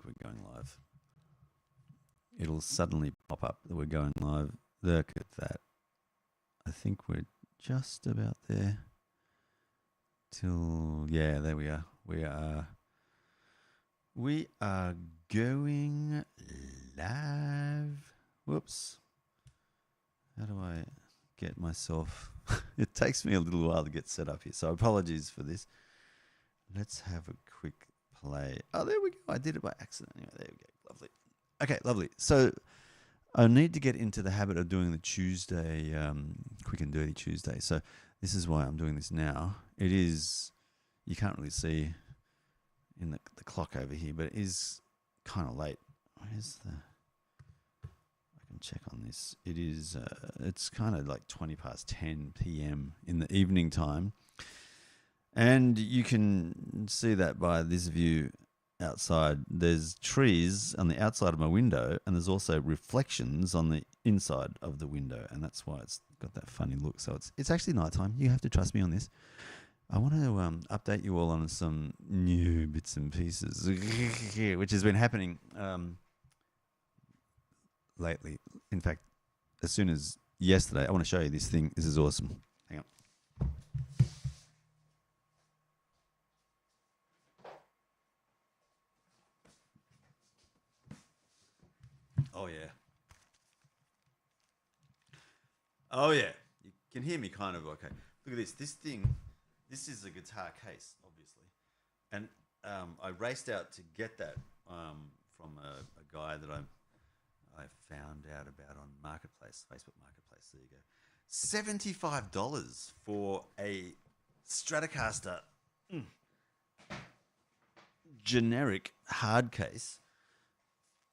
we're going live. It'll suddenly pop up that we're going live. Look at that. I think we're just about there. Yeah, there we are. We are going live. Whoops. How do I get myself? It takes me a little while to get set up here, so apologies for this. Let's have a quick play. Oh, there we go. I did it by accident. Anyway, there we go. Lovely. Okay, lovely. So I need to get into the habit of doing the Tuesday, quick and dirty Tuesday. So this is why I'm doing this now. It is, you can't really see in the clock over here, but it is kind of late. Where's the, I can check on this. It is, it's kind of like 20 past 10 p.m. in the evening time. And you can see that by this view outside. There's trees on the outside of my window, and there's also reflections on the inside of the window, and that's why it's got that funny look. So it's actually nighttime. You have to trust me on this. I want to update you all on some new bits and pieces, which has been happening lately. In fact, as soon as yesterday, I want to show you this thing. This is awesome. Hang on. Oh, yeah. Oh, yeah. You can hear me kind of okay. Look at this. This thing, this is a guitar case, obviously. And I raced out to get that from a guy that I found out about on Marketplace, Facebook Marketplace. There you go. $75 for a Stratocaster generic hard case.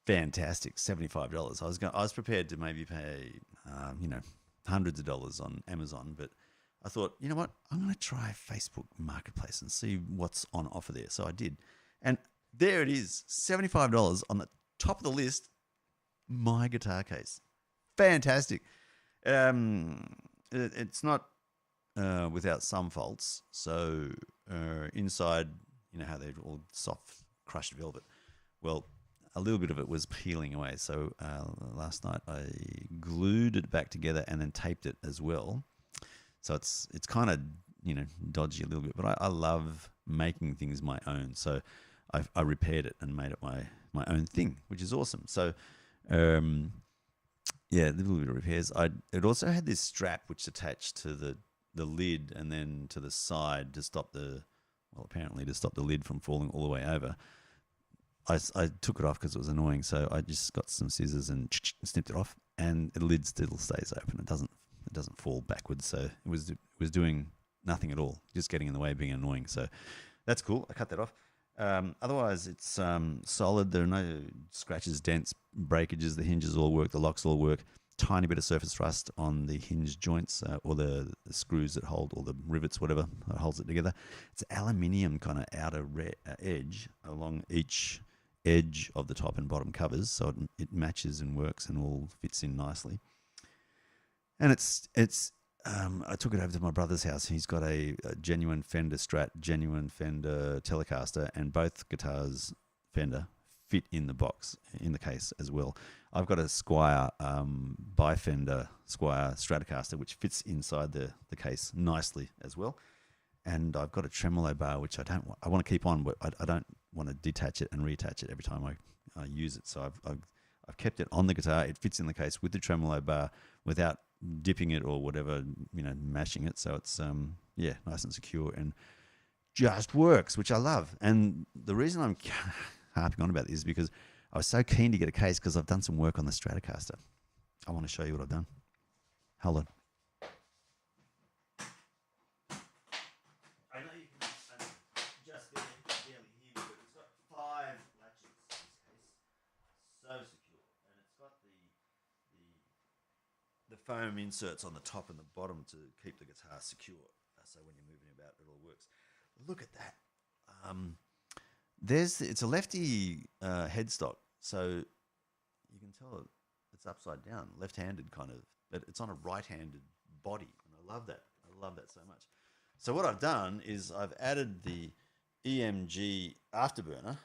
Fantastic, $75. I was prepared to maybe pay, hundreds of dollars on Amazon, but I thought, you know what, I'm going to try Facebook Marketplace and see what's on offer there. So I did, and there it is, $75 on the top of the list. My guitar case, fantastic. It's not without some faults. So inside, you know how they're all soft, crushed velvet. Well, a little bit of it was peeling away. So last night I glued it back together and then taped it as well. So it's kind of, dodgy a little bit, but I love making things my own. So I repaired it and made it my own thing, which is awesome. So yeah, a little bit of repairs. It also had this strap which attached to the lid and then to the side to stop apparently to stop the lid from falling all the way over. I took it off because it was annoying, so I just got some scissors and snipped it off, and the lid still stays open. It doesn't fall backwards, so it was doing nothing at all, just getting in the way, being annoying. So that's cool. I cut that off. Otherwise, it's solid. There are no scratches, dents, breakages. The hinges all work. The locks all work. Tiny bit of surface thrust on the hinge joints or the screws that hold, or the rivets, whatever that holds it together. It's aluminium kind of outer edge along each edge of the top and bottom covers, so it matches and works and all fits in nicely. And I took it over to my brother's house. He's got a genuine Fender Strat, genuine Fender Telecaster, and both guitars Fender fit in the box, in the case as well. I've got a Squier by Fender Squier Stratocaster, which fits inside the case nicely as well. And I've got a tremolo bar, which I want to keep on, but I don't want to detach it and reattach it every time I use it. So I've kept it on the guitar. It fits in the case with the tremolo bar without dipping it or whatever, mashing it. So it's nice and secure and just works, which I love. And the reason I'm harping on about this is because I was so keen to get a case because I've done some work on the Stratocaster. I want to show you what I've done. Hold on. I know you can just barely hear me, but it's got 5 latches in this case. So secure. And it's got the foam inserts on the top and the bottom to keep the guitar secure. So when you're moving about, it all works. Look at that. It's a lefty headstock, so you can tell it's upside down, left-handed kind of, but it's on a right-handed body, and I love that. I love that so much. So what I've done is I've added the EMG afterburner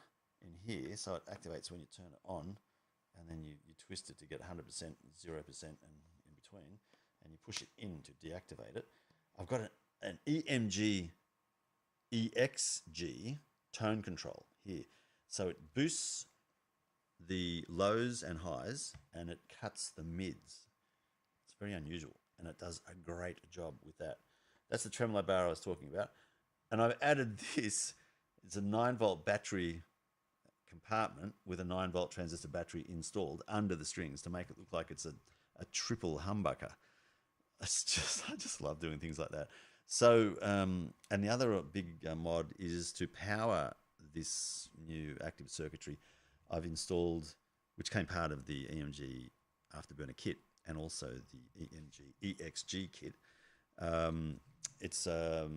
in here, so it activates when you turn it on, and then you twist it to get 100%, 0%, and in between, and you push it in to deactivate it. I've got an EMG EXG tone control here. So it boosts the lows and highs, and it cuts the mids. It's very unusual, and it does a great job with that. That's the tremolo bar I was talking about. And I've added this. It's a 9-volt battery compartment with a 9-volt transistor battery installed under the strings to make it look like it's a triple humbucker. I just love doing things like that. So, and the other big mod is to power this new active circuitry I've installed, which came part of the EMG Afterburner kit and also the EMG EXG kit. It's a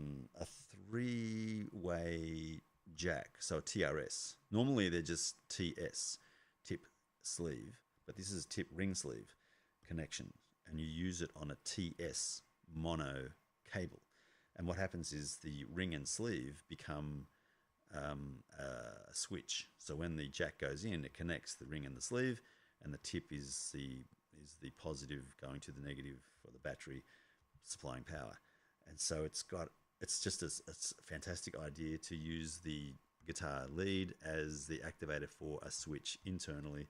3-way jack, so a TRS. Normally they're just TS, tip sleeve, but this is tip ring sleeve connection, and you use it on a TS mono cable. And what happens is the ring and sleeve become a switch. So when the jack goes in, it connects the ring and the sleeve, and the tip is the positive going to the negative for the battery supplying power. And so it's just a fantastic idea to use the guitar lead as the activator for a switch internally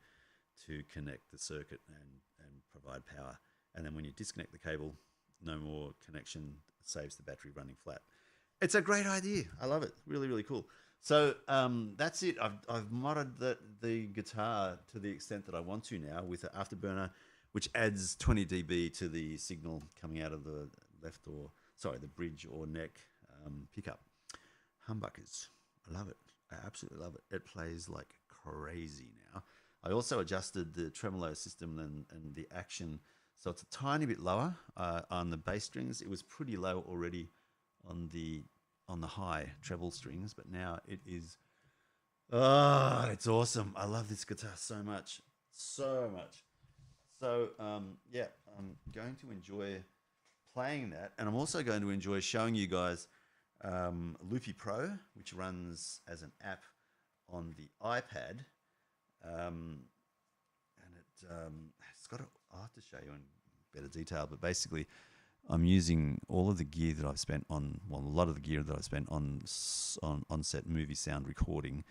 to connect the circuit and provide power. And then when you disconnect the cable, no more connection, it saves the battery running flat. It's a great idea. I love it. Really, really cool. So that's it. I've modded the guitar to the extent that I want to now with the Afterburner, which adds 20 dB to the signal coming out of the the bridge or neck pickup. Humbuckers. I love it. I absolutely love it. It plays like crazy now. I also adjusted the tremolo system and the action, so it's a tiny bit lower on the bass strings. It was pretty low already on the high treble strings, but now it is. Oh, it's awesome! I love this guitar so much, so much. So yeah, I'm going to enjoy playing that, and I'm also going to enjoy showing you guys Loopy Pro, which runs as an app on the iPad, and it's got. I'll have to show you in better detail, but basically, I'm using all of the gear that I've spent on, a lot of the gear that I've spent on on-set movie sound recording,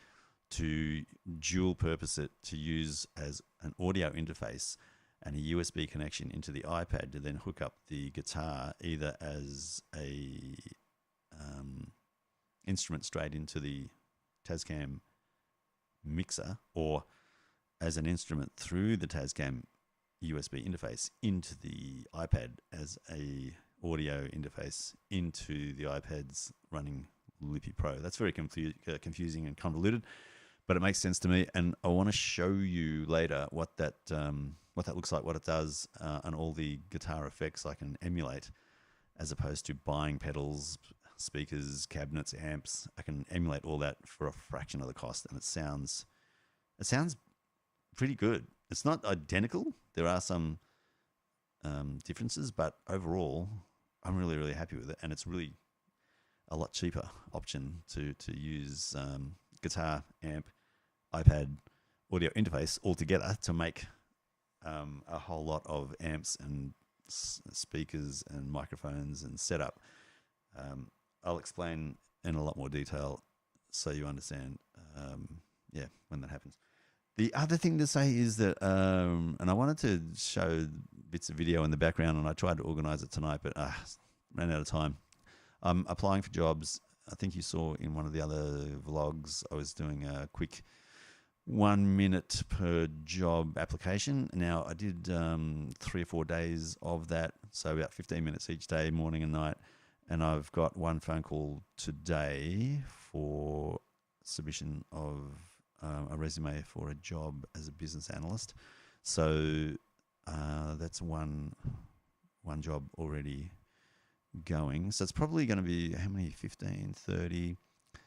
to dual purpose it to use as an audio interface and a USB connection into the iPad to then hook up the guitar either as a instrument straight into the Tascam mixer or as an instrument through the Tascam USB interface into the iPad as a audio interface into the iPad's running Loopy Pro. That's very confusing and convoluted, but it makes sense to me, and I want to show you later what that looks like, what it does, and all the guitar effects I can emulate, as opposed to buying pedals, speakers, cabinets, amps. I can emulate all that for a fraction of the cost, and it sounds pretty good. It's not identical. There are some differences, but overall, I'm really, really happy with it, and it's really a lot cheaper option to use guitar, amp, iPad, audio interface all together to make a whole lot of amps and speakers and microphones and setup. I'll explain in a lot more detail so you understand, when that happens. The other thing to say is that, and I wanted to show bits of video in the background, and I tried to organize it tonight, but ran out of time. I'm applying for jobs. I think you saw in one of the other vlogs, I was doing a quick 1 minute per job application. Now, I did 3 or 4 days of that, so about 15 minutes each day, morning and night. And I've got one phone call today for submission of a resume for a job as a business analyst. So that's one job already going. So it's probably going to be, how many, 15, 30,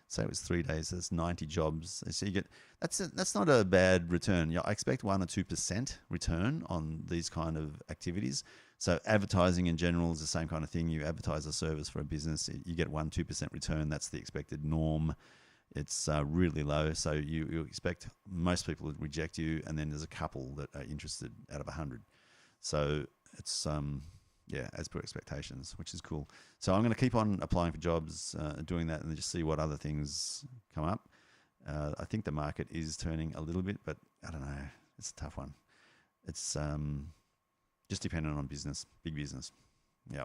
say it was 3 days, so that's 90 jobs. So you get, that's not a bad return. Yeah, I expect 1 or 2% return on these kind of activities. So advertising in general is the same kind of thing. You advertise a service for a business, you get 1-2% return. That's the expected norm. It's really low, so you expect most people to reject you, and then there's a couple that are interested out of 100. So it's as per expectations, which is cool. So I'm going to keep on applying for jobs, doing that, and then just see what other things come up. I think the market is turning a little bit, but I don't know. It's a tough one. It's just dependent on business, big business. Yeah.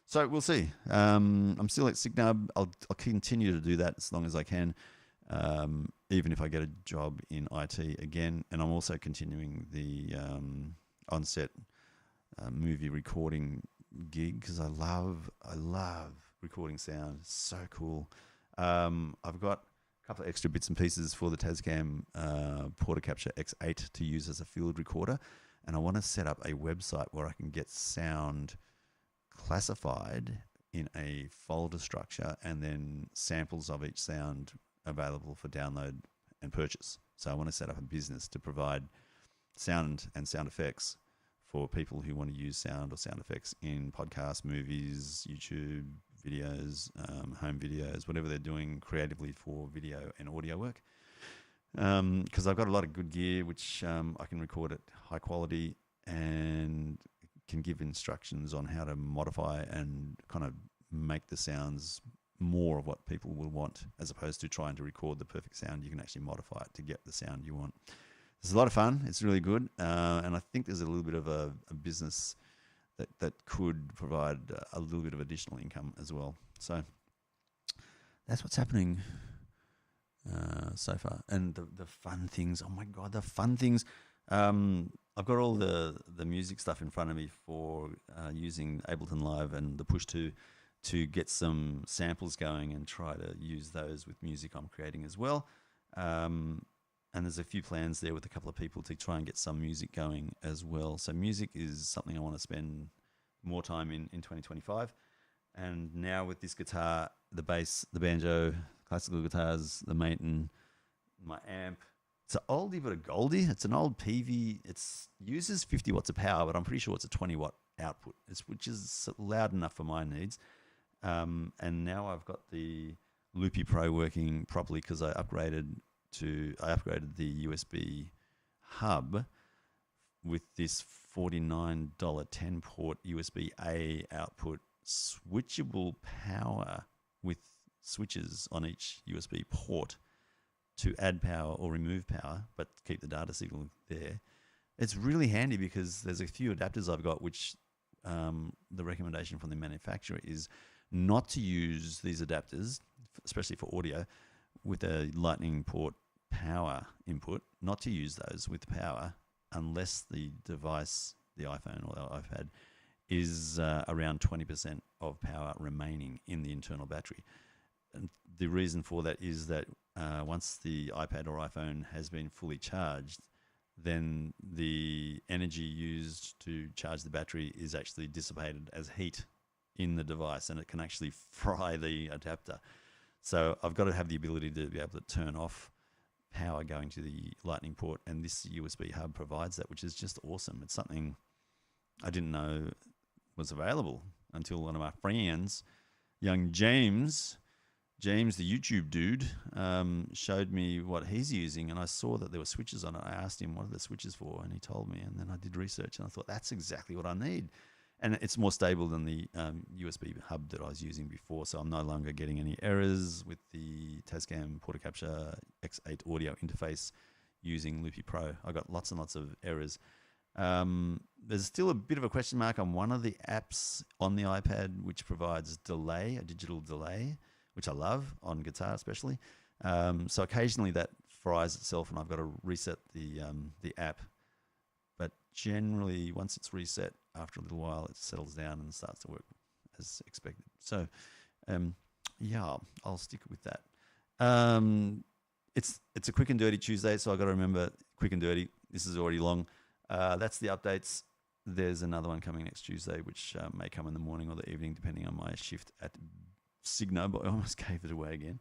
So we'll see. I'm still at Signub. I'll continue to do that as long as I can, even if I get a job in IT again. And I'm also continuing the on-set movie recording gig because I love recording sound. It's so cool. I've got a couple of extra bits and pieces for the Tascam Portacapture X8 to use as a field recorder, and I want to set up a website where I can get sound classified in a folder structure and then samples of each sound available for download and purchase. So I want to set up a business to provide sound and sound effects for people who want to use sound or sound effects in podcasts, movies, YouTube videos, home videos, whatever they're doing creatively for video and audio work. Because I've got a lot of good gear which I can record at high quality and can give instructions on how to modify and kind of make the sounds more of what people will want, as opposed to trying to record the perfect sound. You can actually modify it to get the sound you want. It's a lot of fun. It's really good. And I think there's a little bit of a business that could provide a little bit of additional income as well. So that's what's happening so far. And the fun things, oh my God, the fun things. I've got all the music stuff in front of me for using Ableton Live and the Push 2 to get some samples going and try to use those with music I'm creating as well. And there's a few plans there with a couple of people to try and get some music going as well. So music is something I want to spend more time in 2025. And now with this guitar, the bass, the banjo, classical guitars, the Maton, my amp. It's an oldie but a goldie. It's an old PV. It uses 50 watts of power, but I'm pretty sure it's a 20 watt output, which is loud enough for my needs. And now I've got the Loopy Pro working properly because I upgraded the USB hub with this $49 10-port USB-A output switchable power with switches on each USB port to add power or remove power, but keep the data signal there. It's really handy because there's a few adapters I've got which the recommendation from the manufacturer is not to use these adapters, especially for audio, with a lightning port power input, not to use those with power unless the device, the iPhone or the iPad, is around 20% of power remaining in the internal battery. And the reason for that is that once the iPad or iPhone has been fully charged, then the energy used to charge the battery is actually dissipated as heat in the device, and it can actually fry the adapter. So I've got to have the ability to be able to turn off power going to the lightning port, and this USB hub provides that, which is just awesome. It's something I didn't know was available until one of my friends, young James, the YouTube dude, showed me what he's using, and I saw that there were switches on it. I asked him what are the switches for, and he told me, and then I did research, and I thought that's exactly what I need. And it's more stable than the USB hub that I was using before, so I'm no longer getting any errors with the Tascam Portacapture X8 audio interface using Loopy Pro. I got lots and lots of errors. There's still a bit of a question mark on one of the apps on the iPad which provides delay, a digital delay, which I love on guitar especially. So occasionally that fries itself and I've got to reset the app. But generally, once it's reset, after a little while, it settles down and starts to work as expected. So, yeah, I'll stick with that. It's a quick and dirty Tuesday, so I've got to remember quick and dirty. This is already long. That's the updates. There's another one coming next Tuesday, which may come in the morning or the evening, depending on my shift at Signo, but I almost gave it away again.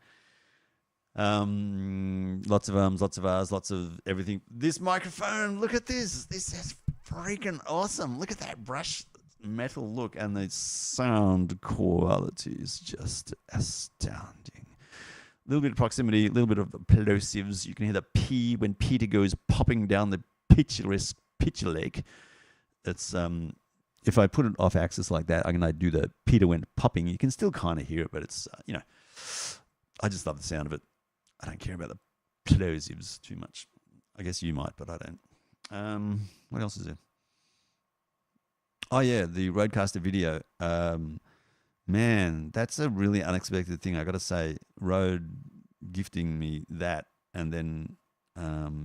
Lots of ums, lots of R's, lots of everything. This microphone, look at this. This is freaking awesome. Look at that brush metal look, and the sound quality is just astounding. little bit of proximity, a little bit of plosives. You can hear the P when Peter goes popping down the picturesque picture lake. It's if I put it off axis like that, I do the Peter went popping. You can still kind of hear it, but it's I just love the sound of it. I don't care about the plosives too much. I guess you might, but I don't. What else is there? Oh yeah, the Rodecaster video. Man, that's a really unexpected thing. I got to say, Rode gifting me that, and then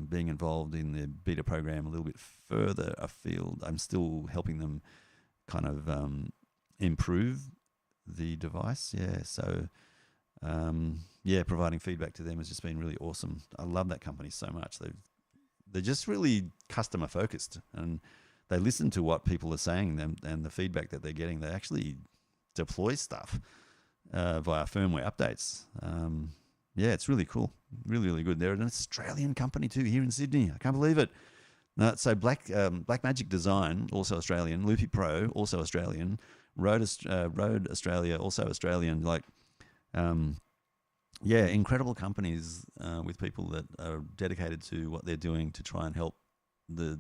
being involved in the beta program a little bit further afield. I'm still helping them kind of improve the device. Yeah, so providing feedback to them has just been really awesome. I love that company so much. They're just really customer focused, and they listen to what people are saying and the feedback that they're getting. They actually deploy stuff via firmware updates. It's really cool. Really, really good. They're an Australian company too, here in Sydney. I can't believe it. So Blackmagic Design, also Australian. Loopy Pro, also Australian. Rode Australia, also Australian. Incredible companies with people that are dedicated to what they're doing to try and help the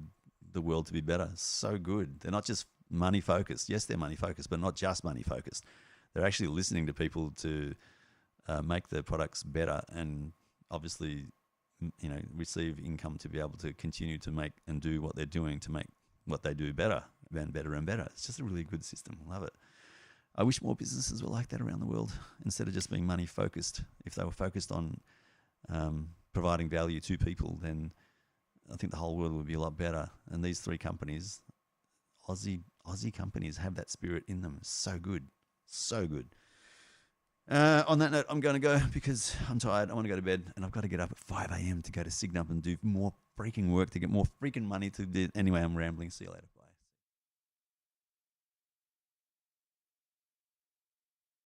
world to be better. So good. They're not just money focused. Yes, they're money focused, but not just money focused. They're actually listening to people to make their products better, and obviously, receive income to be able to continue to make and do what they're doing to make what they do better and better and better. It's just a really good system. Love it. I wish more businesses were like that around the world instead of just being money focused. If they were focused on providing value to people, then I think the whole world would be a lot better. And these three companies, Aussie companies, have that spirit in them. So good. So good. On that note, I'm going to go because I'm tired. I want to go to bed, and I've got to get up at 5 a.m. to go to Signup and do more freaking work to get more freaking money to do. Anyway, I'm rambling. See you later.